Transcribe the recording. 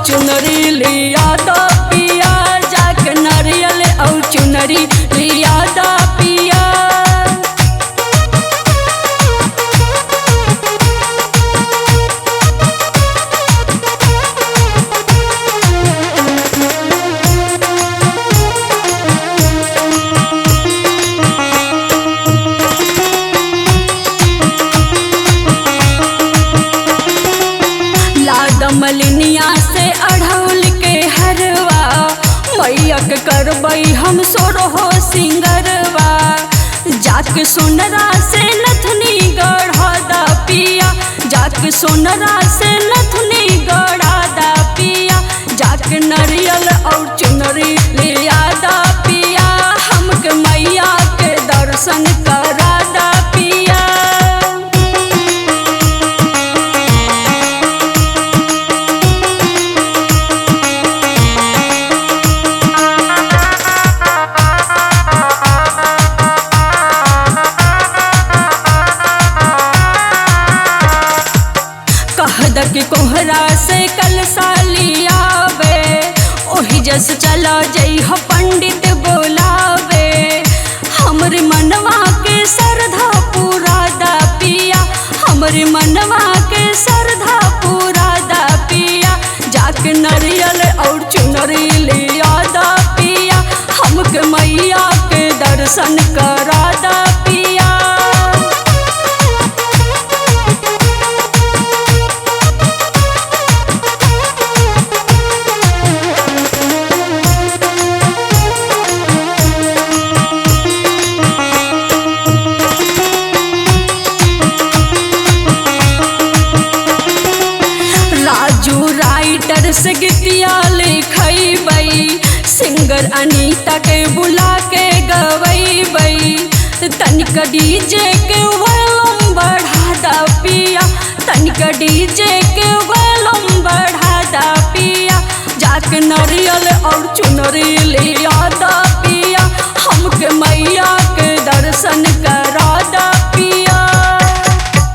चुनरी लिया दा पिया, जाके नारियल और चुनरी लिया दा पिया। मलिनिया से अढ़ौल के हरवा, मैया के करबई हम सोरहो सिंगरवा। जाके सोनरा से नथनी गढ़ा दा पिया, जाके सोनरा से नथनी गढ़ा दा पिया। जाके नारियल और चुनरी लिया दा पिया, हमके मैया के दर्शन करा दा पिया। कि कोहरा से कल सालियावे, ओही जस चला जइह पंडित बोलावे। हमरे मनवा के श्रद्धा पूरा दा पिया, हमरे मनवा के श्रद्धा पूरा दा पिया। जाके नारियल और चुनरी लिया दा पिया, हमके मैया के दर्शन करा दा पिया। राइटर से गीतिया लिखैबई, सिंगर अनीता के बुला के गवैबई। तनिक डीजे के वॉल्यूम बढ़ा दा पिया, तनिक डीजे के वॉल्यूम बढ़ा दा पिया। जाके नारियल और चुनरी लिया दा पिया, हमके मैया के दर्शन करा